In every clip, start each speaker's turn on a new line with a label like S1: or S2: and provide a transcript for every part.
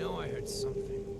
S1: know I heard something.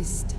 S1: this time.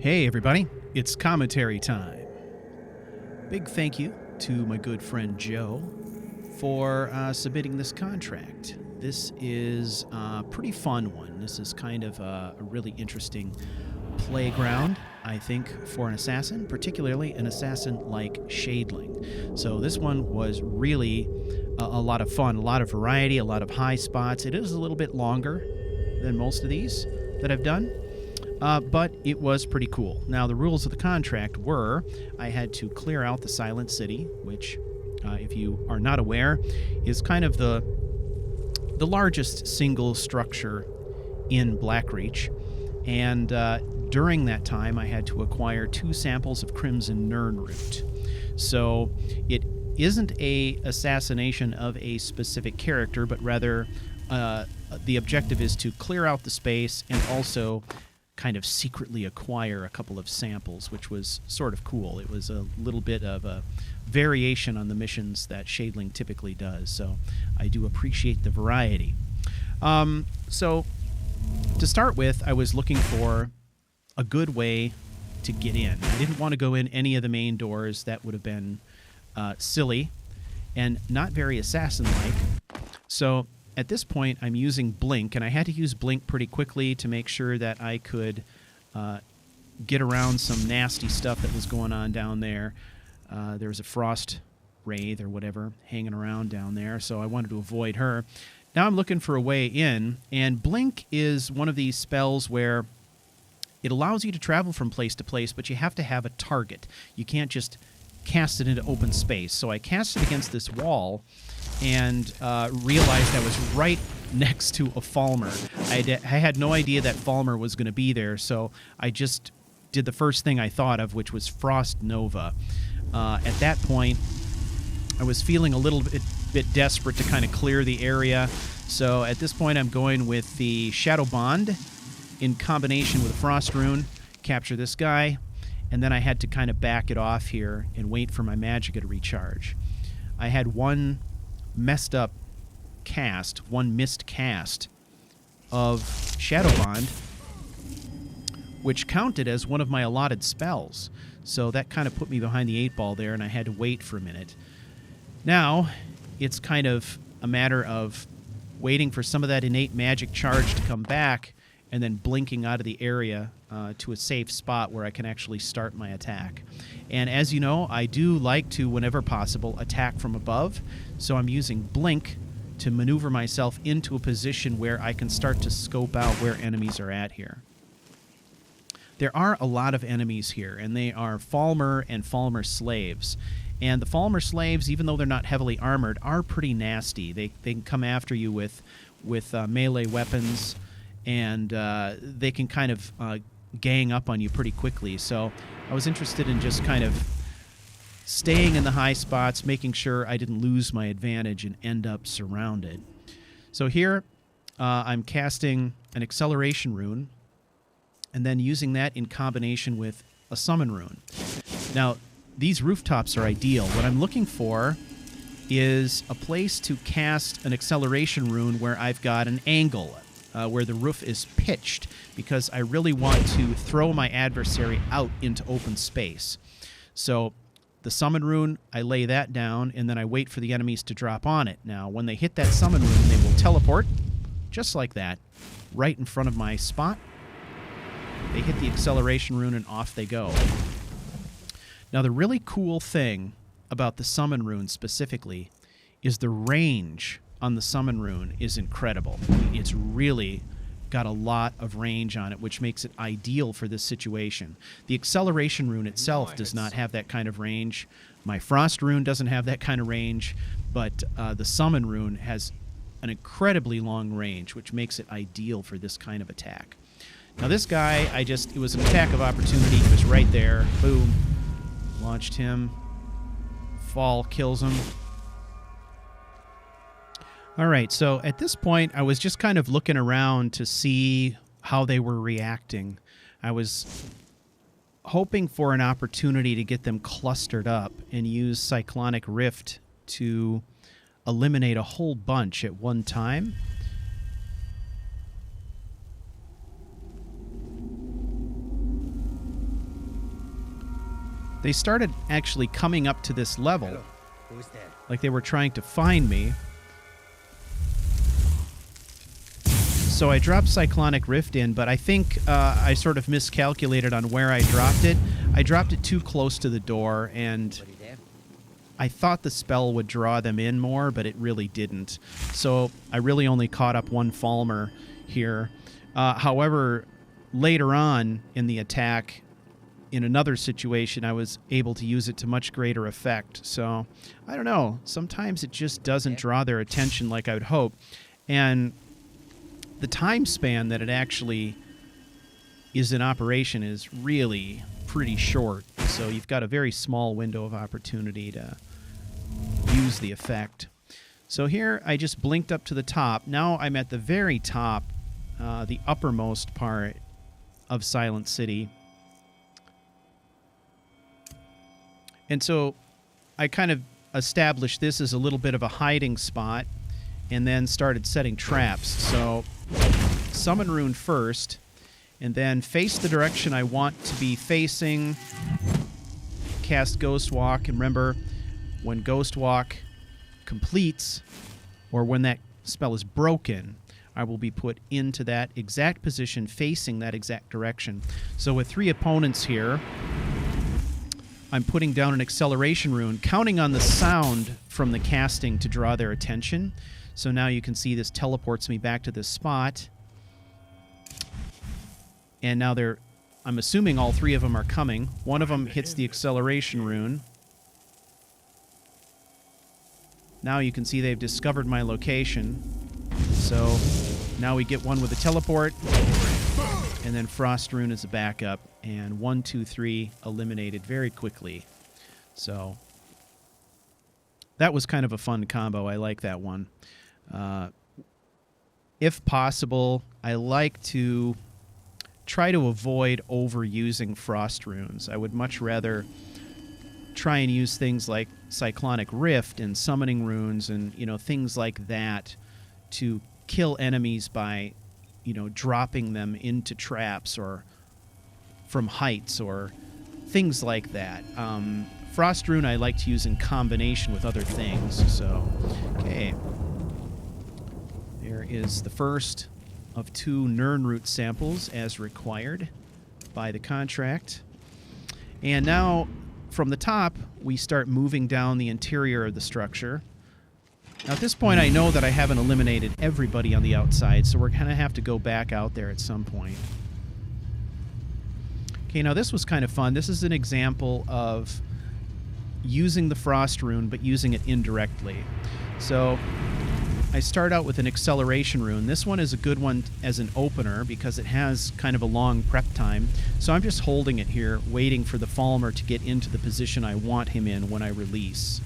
S2: Hey everybody, it's commentary time. Big thank you to my good friend Joe for submitting this contract. This is a pretty fun one. This is kind of a really interesting playground, I think, for an assassin, particularly an assassin like SHADEling. So this one was really a lot of fun, a lot of variety, a lot of high spots. It is a little bit longer than most of these that I've done. But it was pretty cool. Now, the rules of the contract were I had to clear out the Silent City, which, if you are not aware, is kind of the largest single structure in Blackreach. And during that time, I had to acquire 2 samples of Crimson Nirnroot. So it isn't a assassination of a specific character, but rather the objective is to clear out the space and also kind of secretly acquire a couple of samples, which was sort of cool. It was a little bit of a variation on the missions that SHADEling typically does, so I do appreciate the variety. So to start with, I was looking for a good way to get in. I didn't want to go in any of the main doors. That would have been silly and not very assassin-like. So at this point, I'm using Blink, and I had to use Blink pretty quickly to make sure that I could get around some nasty stuff that was going on down there. There was a Frost Wraith or whatever hanging around down there, so I wanted to avoid her. Now I'm looking for a way in, and Blink is one of these spells where it allows you to travel from place to place, but you have to have a target. You can't just cast it into open space. So I cast it against this wall and realized I was right next to a Falmer. I had no idea that Falmer was going to be there, so I just did the first thing I thought of, which was Frost Nova. At that point, I was feeling a little bit desperate to kind of clear the area, so at this point I'm going with the Shadow Bond in combination with a Frost Rune, capture this guy, and then I had to kind of back it off here and wait for my Magicka to recharge. I had one messed up cast, one missed cast of Shadow Bond, which counted as one of my allotted spells. So that kind of put me behind the 8 ball there, and I had to wait for a minute. Now, it's kind of a matter of waiting for some of that innate magic charge to come back and then blinking out of the area to a safe spot where I can actually start my attack. And as you know, I do like to, whenever possible, attack from above. So I'm using Blink to maneuver myself into a position where I can start to scope out where enemies are at here. There are a lot of enemies here, and they are Falmer and Falmer slaves. And the Falmer slaves, even though they're not heavily armored, are pretty nasty. They can come after you with melee weapons, and they can kind of gang up on you pretty quickly. So I was interested in just kind of staying in the high spots, making sure I didn't lose my advantage and end up surrounded. So here I'm casting an Acceleration Rune, and then using that in combination with a Summon Rune. Now, these rooftops are ideal. What I'm looking for is a place to cast an acceleration rune where I've got an angle, where the roof is pitched, because I really want to throw my adversary out into open space. So the summon rune, I lay that down, and then I wait for the enemies to drop on it. Now, when they hit that summon rune, they will teleport, just like that, right in front of my spot. They hit the acceleration rune, and off they go. Now, the really cool thing about the summon rune specifically is the range on the summon rune is incredible. It's really got a lot of range on it, which makes it ideal for this situation. The acceleration rune itself does not have that kind of range. My frost rune doesn't have that kind of range, but the summon rune has an incredibly long range, which makes it ideal for this kind of attack. Now this guy, it was an attack of opportunity. He was right there. Boom. Launched him. Fall kills him. All right, so at this point, I was just kind of looking around to see how they were reacting. I was hoping for an opportunity to get them clustered up and use Cyclonic Rift to eliminate a whole bunch at one time. They started actually coming up to this level.
S1: Hello. Who's there?
S2: Like they were trying to find me. So I dropped Cyclonic Rift in, but I think I sort of miscalculated on where I dropped it. I dropped it too close to the door, and I thought the spell would draw them in more, but it really didn't. So I really only caught up one Falmer here. However, later on in the attack, in another situation, I was able to use it to much greater effect. So, I don't know. Sometimes it just doesn't draw their attention like I would hope. And the time span that it actually is in operation is really pretty short. So you've got a very small window of opportunity to use the effect. So here I just blinked up to the top. Now I'm at the very top, the uppermost part of Silent City. And so I kind of established this as a little bit of a hiding spot and then started setting traps. So summon rune first, and then face the direction I want to be facing. Cast Ghost Walk, and remember, when Ghost Walk completes, or when that spell is broken, I will be put into that exact position, facing that exact direction. So with 3 opponents here, I'm putting down an acceleration rune, counting on the sound from the casting to draw their attention. So now you can see this teleports me back to this spot. And now I'm assuming all 3 of them are coming. One of them hits the acceleration rune. Now you can see they've discovered my location. So now we get one with a teleport. And then Frost Rune is a backup. And 1, 2, 3 eliminated very quickly. So that was kind of a fun combo. I like that one. If possible, I like to try to avoid overusing Frost Runes. I would much rather try and use things like Cyclonic Rift and Summoning Runes and, things like that to kill enemies by, dropping them into traps or from heights or things like that. Frost Rune I like to use in combination with other things. So, okay. There is the first of 2 Nirnroot samples as required by the contract. And now, from the top, we start moving down the interior of the structure. Now, at this point, I know that I haven't eliminated everybody on the outside, so we're going to have to go back out there at some point. Okay, now this was kind of fun. This is an example of using the Frost Rune, but using it indirectly. So I start out with an acceleration rune. This one is a good one as an opener because it has kind of a long prep time. So I'm just holding it here, waiting for the Falmer to get into the position I want him in when I release.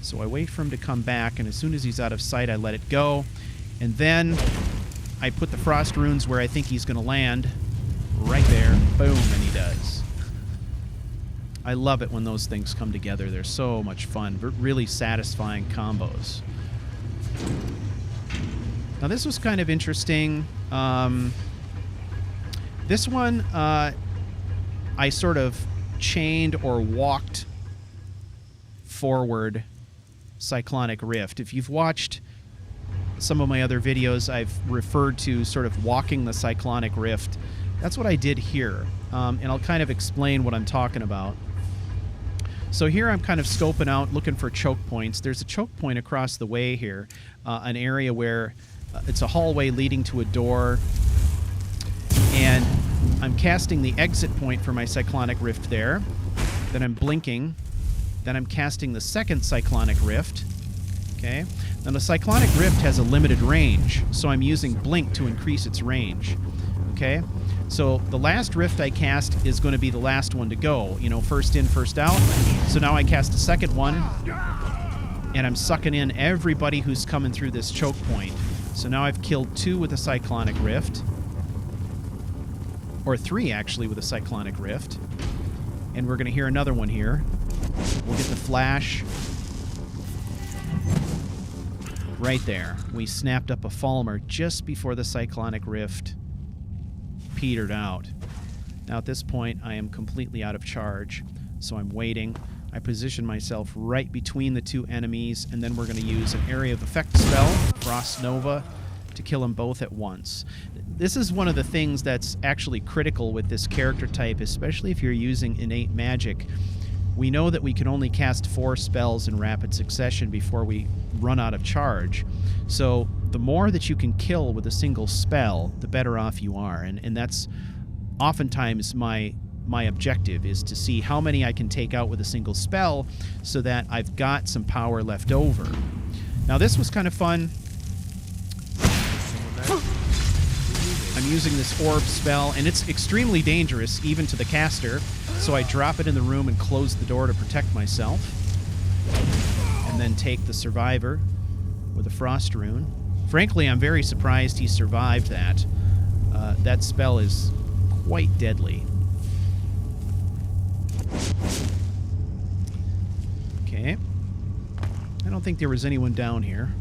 S2: So I wait for him to come back, and as soon as he's out of sight, I let it go. And then I put the Frost Runes where I think he's going to land. Right there. Boom, and he does. I love it when those things come together. They're so much fun. Really satisfying combos. Now this was kind of interesting. This one, I sort of chained or walked forward Cyclonic Rift. If you've watched some of my other videos, I've referred to sort of walking the Cyclonic Rift. That's what I did here, and I'll kind of explain what I'm talking about. So here I'm kind of scoping out, looking for choke points. There's a choke point across the way here, an area where it's a hallway leading to a door, and I'm casting the exit point for my Cyclonic Rift there. Then I'm blinking. Then I'm casting the second Cyclonic Rift. Okay. Now the Cyclonic Rift has a limited range, so I'm using blink to increase its range. Okay. So the last rift I cast is going to be the last one to go. You know, first in, first out. So now I cast a second one, and I'm sucking in everybody who's coming through this choke point. So now I've killed 2 with a Cyclonic Rift. Or 3, actually, with a Cyclonic Rift. And we're going to hear another one here. We'll get the flash. Right there. We snapped up a Falmer just before the Cyclonic Rift petered out. Now at this point, I am completely out of charge. So I'm waiting. I position myself right between the 2 enemies, and then we're going to use an area of effect spell, Frost Nova, to kill them both at once. This is one of the things that's actually critical with this character type, especially if you're using innate magic. We know that we can only cast 4 spells in rapid succession before we run out of charge. So the more that you can kill with a single spell, the better off you are. And that's oftentimes my objective, is to see how many I can take out with a single spell so that I've got some power left over. Now this was kind of fun. I'm using this orb spell, and it's extremely dangerous even to the caster, so I drop it in the room and close the door to protect myself. And then take the survivor with a Frost Rune. Frankly, I'm very surprised he survived that. That spell is quite deadly. Okay. I don't think there was anyone down here.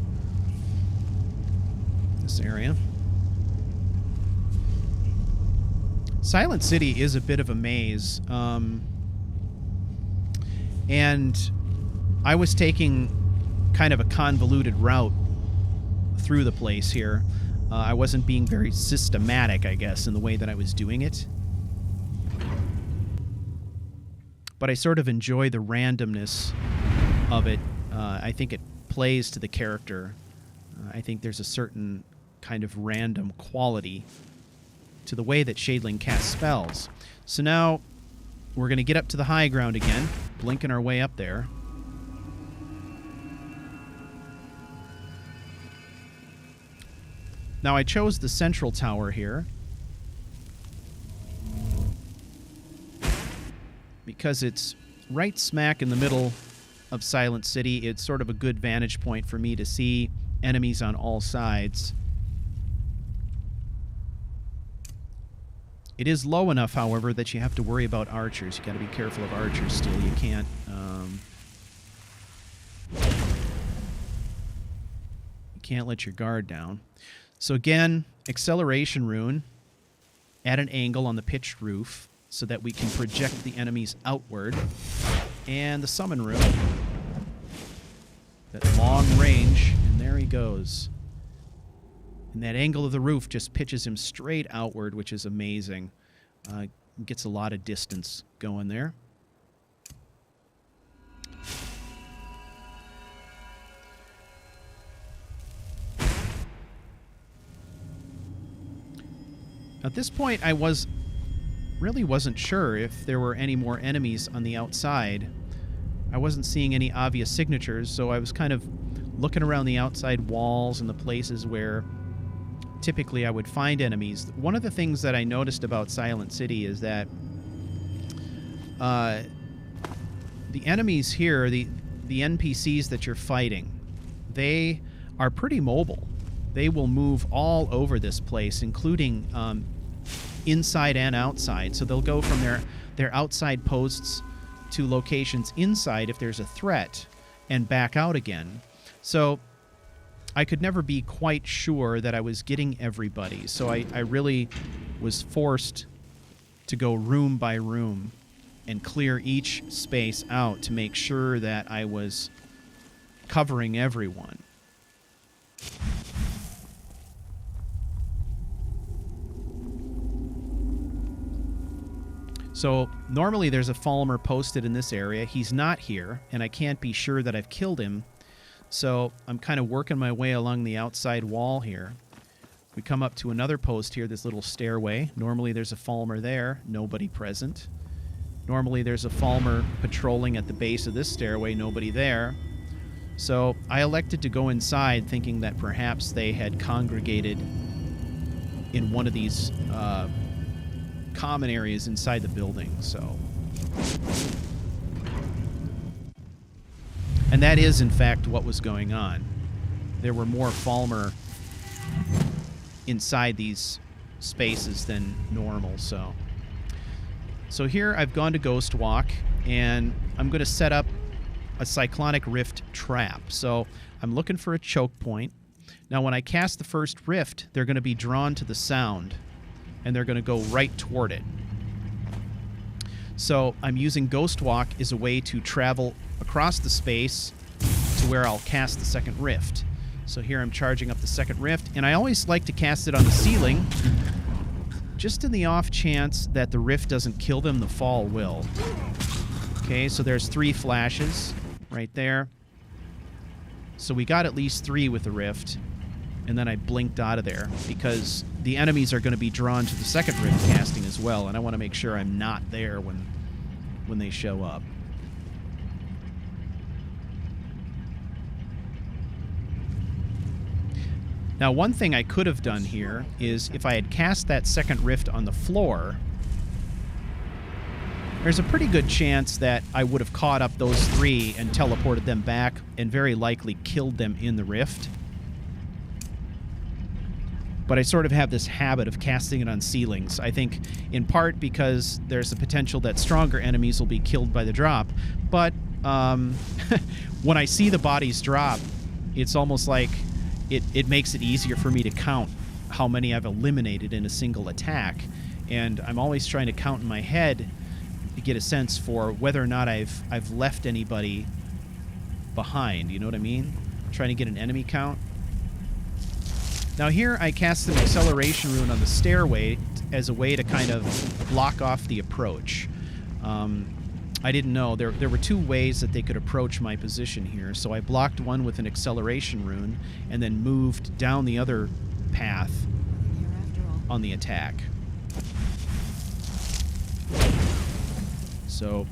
S2: This area. Silent City is a bit of a maze. And I was taking kind of a convoluted route through the place here. I wasn't being very systematic, I guess, in the way that I was doing it. But I sort of enjoy the randomness of it. I think it plays to the character. I think there's a certain kind of random quality to the way that SHADEling casts spells. So now we're going to get up to the high ground again, blinking our way up there. Now I chose the central tower here because it's right smack in the middle of Silent City. It's sort of a good vantage point for me to see enemies on all sides. It is low enough, however, that you have to worry about archers. You got to be careful of archers still. You can't let your guard down. So again, acceleration rune at an angle on the pitched roof so that we can project the enemies outward. And the summon rune. That long range, and there he goes. And that angle of the roof just pitches him straight outward, which is amazing. Gets a lot of distance going there. At this point, I really wasn't sure if there were any more enemies on the outside. I wasn't seeing any obvious signatures, so I was kind of looking around the outside walls and the places where typically I would find enemies. One of the things that I noticed about Silent City is that the enemies here, the NPCs that you're fighting, they are pretty mobile. They will move all over this place, including inside and outside. So they'll go from their outside posts to locations inside if there's a threat and back out again. So I could never be quite sure that I was getting everybody. So I really was forced to go room by room and clear each space out to make sure that I was covering everyone. So normally there's a Falmer posted in this area. He's not here, and I can't be sure that I've killed him. So I'm kind of working my way along the outside wall here. We come up to another post here, this little stairway. Normally there's a Falmer there, nobody present. Normally there's a Falmer patrolling at the base of this stairway, nobody there. So I elected to go inside thinking that perhaps they had congregated in one of these common areas inside the building, so. And that is, in fact, what was going on. There were more Falmer inside these spaces than normal, so. So here I've gone to Ghost Walk, and I'm going to set up a Cyclonic Rift trap. So I'm looking for a choke point. Now when I cast the first rift, they're going to be drawn to the sound, and they're going to go right toward it. So I'm using Ghost Walk as a way to travel across the space to where I'll cast the second rift. So here I'm charging up the second rift, and I always like to cast it on the ceiling, just in the off chance that the rift doesn't kill them, the fall will. Okay, so there's 3 flashes right there. So we got at least 3 with the rift, and then I blinked out of there because the enemies are going to be drawn to the second rift casting as well, and I want to make sure I'm not there when they show up. Now, one thing I could have done here is if I had cast that second rift on the floor, there's a pretty good chance that I would have caught up those 3 and teleported them back and very likely killed them in the rift. But I sort of have this habit of casting it on ceilings. I think in part because there's a potential that stronger enemies will be killed by the drop. But when I see the bodies drop, it's almost like it makes it easier for me to count how many I've eliminated in a single attack. And I'm always trying to count in my head to get a sense for whether or not I've left anybody behind. You know what I mean? Trying to get an enemy count. Now here I cast an acceleration rune on the stairway as a way to kind of block off the approach. I didn't know. There were 2 ways that they could approach my position here. So I blocked one with an acceleration rune and then moved down the other path on the attack. So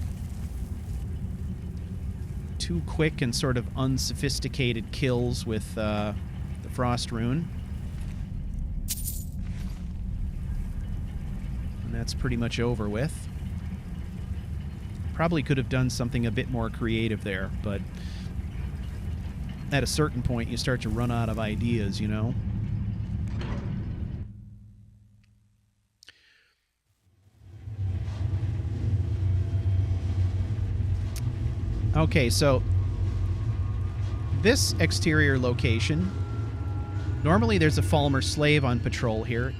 S2: 2 quick and sort of unsophisticated kills with the Frost Rune. And that's pretty much over with. Probably could have done something a bit more creative there, but at a certain point you start to run out of ideas, you know? Okay, so this exterior location, normally there's a Falmer slave on patrol here.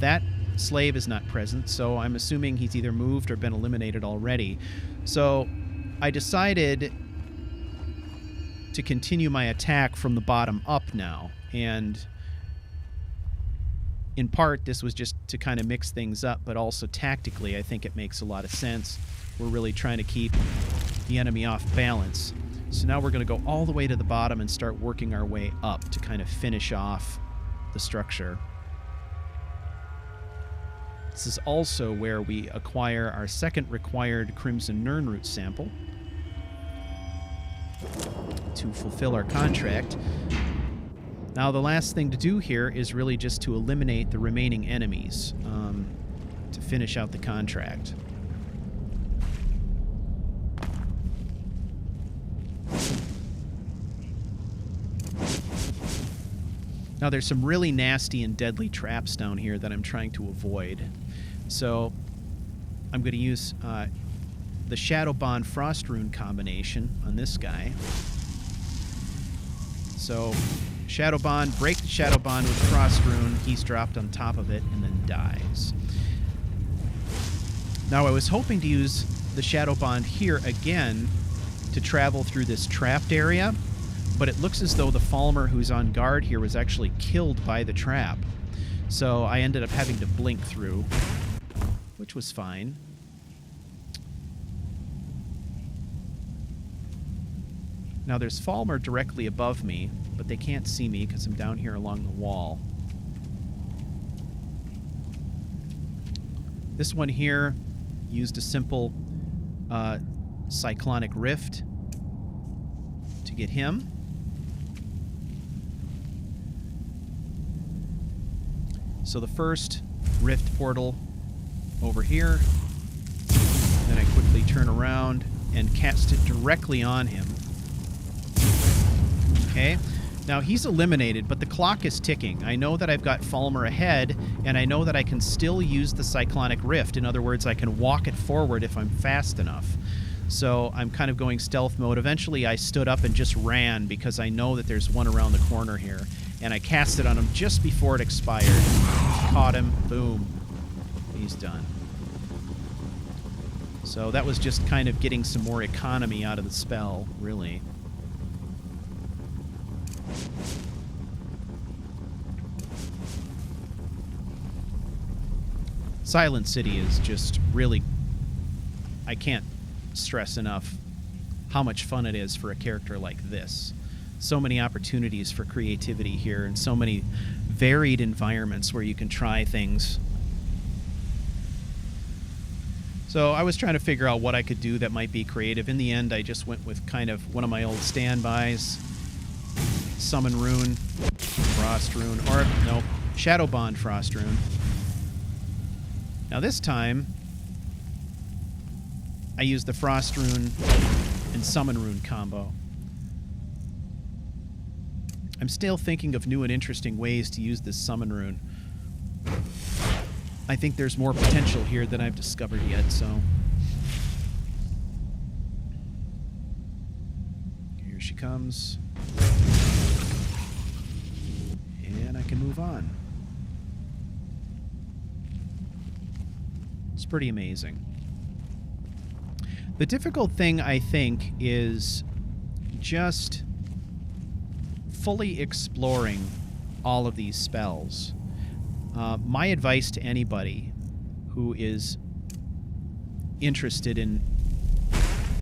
S2: That slave is not present, so I'm assuming he's either moved or been eliminated already. So I decided to continue my attack from the bottom up now, and in part this was just to kind of mix things up, but also tactically I think it makes a lot of sense. We're really trying to keep the enemy off balance. So now we're going to go all the way to the bottom and start working our way up to kind of finish off the structure. This is also where we acquire our second required Crimson Nirnroot sample to fulfill our contract. Now the last thing to do here is really just to eliminate the remaining enemies to finish out the contract. Now there's some really nasty and deadly traps down here that I'm trying to avoid. So I'm going to use the Shadow Bond Frost Rune combination on this guy. So, Shadow Bond, break the Shadow Bond with Frost Rune, he's dropped on top of it, and then dies. Now, I was hoping to use the Shadow Bond here again to travel through this trapped area, but it looks as though the Falmer who's on guard here was actually killed by the trap. So I ended up having to blink through, which was fine. Now there's Falmer directly above me, but they can't see me because I'm down here along the wall. This one here used a simple Cyclonic Rift to get him. So the first Rift portal over here, then I quickly turn around and cast it directly on him. Okay, now he's eliminated, but the clock is ticking. I know that I've got Falmer ahead, and I know that I can still use the Cyclonic Rift. In other words, I can walk it forward if I'm fast enough. So I'm kind of going stealth mode. Eventually I stood up and just ran because I know that there's one around the corner here. And I cast it on him just before it expired. Caught him. Boom. He's done. So that was just kind of getting some more economy out of the spell, really. Silent City is just really... I can't stress enough how much fun it is for a character like this. So many opportunities for creativity here and so many varied environments where you can try things. So I was trying to figure out what I could do that might be creative. In the end, I just went with kind of one of my old standbys. Summon Rune, Frost Rune, or no, Shadow Bond Frost Rune. Now this time, I used the Frost Rune and Summon Rune combo. I'm still thinking of new and interesting ways to use this Summon Rune. I think there's more potential here than I've discovered yet, so... Here she comes. And I can move on. It's pretty amazing. The difficult thing, I think, is just fully exploring all of these spells. My advice to anybody who is interested in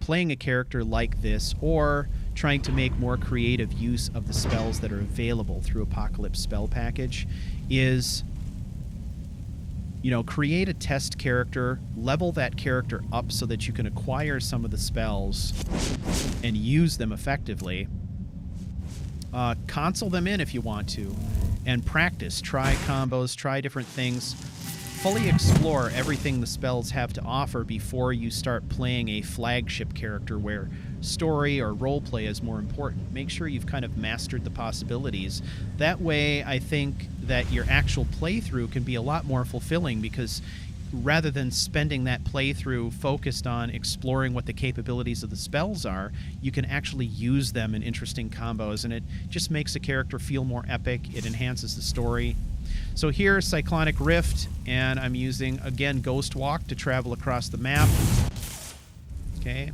S2: playing a character like this or trying to make more creative use of the spells that are available through Apocalypse Spell Package is, you know, create a test character, level that character up so that you can acquire some of the spells and use them effectively. Console them in if you want to, and practice. Try combos, try different things. Fully explore everything the spells have to offer before you start playing a flagship character where story or roleplay is more important. Make sure you've kind of mastered the possibilities. That way, I think that your actual playthrough can be a lot more fulfilling, because rather than spending that playthrough focused on exploring what the capabilities of the spells are, you can actually use them in interesting combos, and it just makes a character feel more epic. It enhances the story. So here, Cyclonic Rift, and I'm using, again, Ghost Walk to travel across the map. Okay.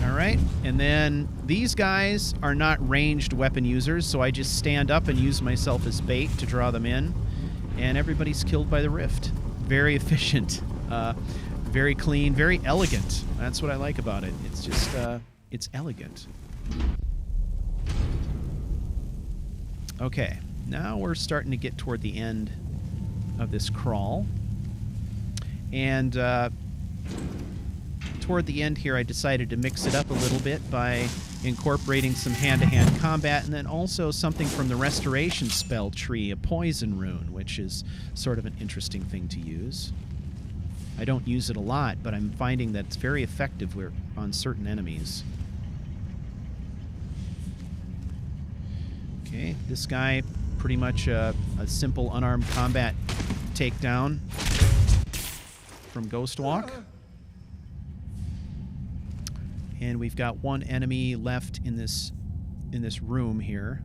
S2: Alright, and then these guys are not ranged weapon users, so I just stand up and use myself as bait to draw them in, and everybody's killed by the Rift. Very efficient, very clean, very elegant. That's what I like about it. It's just, it's elegant. Okay, now we're starting to get toward the end of this crawl, and toward the end here, I decided to mix it up a little bit by incorporating some hand-to-hand combat, and then also something from the Restoration spell tree, a Poison Rune, which is sort of an interesting thing to use. I don't use it a lot, but I'm finding that it's very effective on certain enemies. Okay, this guy, pretty much a simple unarmed combat takedown. from Ghostwalk. And we've got one enemy left in this room here,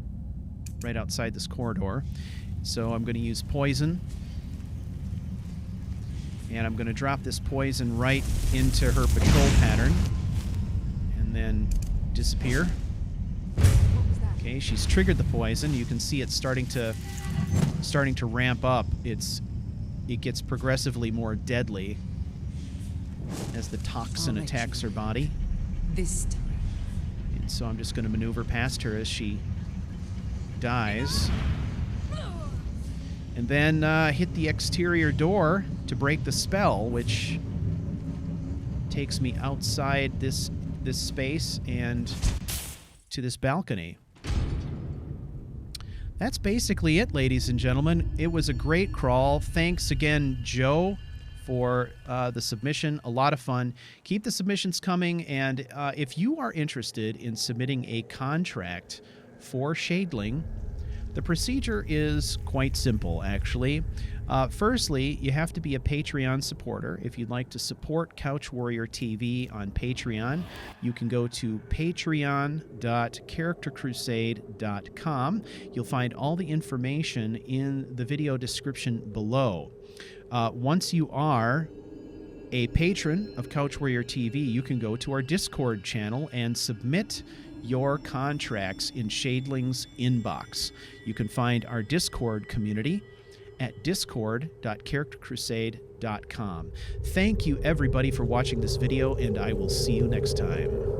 S2: right outside this corridor. So I'm going to use poison. And I'm going to drop this poison right into her patrol pattern. And then disappear. Okay, she's triggered the poison. You can see it's starting to ramp up. It gets progressively more deadly as the toxin attacks her body.
S1: This time.
S2: And so I'm just going to maneuver past her as she dies. And then hit the exterior door to break the spell, which takes me outside this space and to this balcony. That's basically it, ladies and gentlemen. It was a great crawl. Thanks again, Joe, for the submission. A lot of fun. Keep the submissions coming, and if you are interested in submitting a contract for SHADEling, the procedure is quite simple, actually. Firstly, you have to be a Patreon supporter. If you'd like to support CouchWarriorTV on Patreon, you can go to patreon.charactercrusade.com. You'll find all the information in the video description below. Once you are a patron of CouchWarriorTV, you can go to our Discord channel and submit your contracts in SHADEling's inbox. You can find our Discord community at discord.charactercrusade.com. Thank you, everybody, for watching this video, and I will see you next time.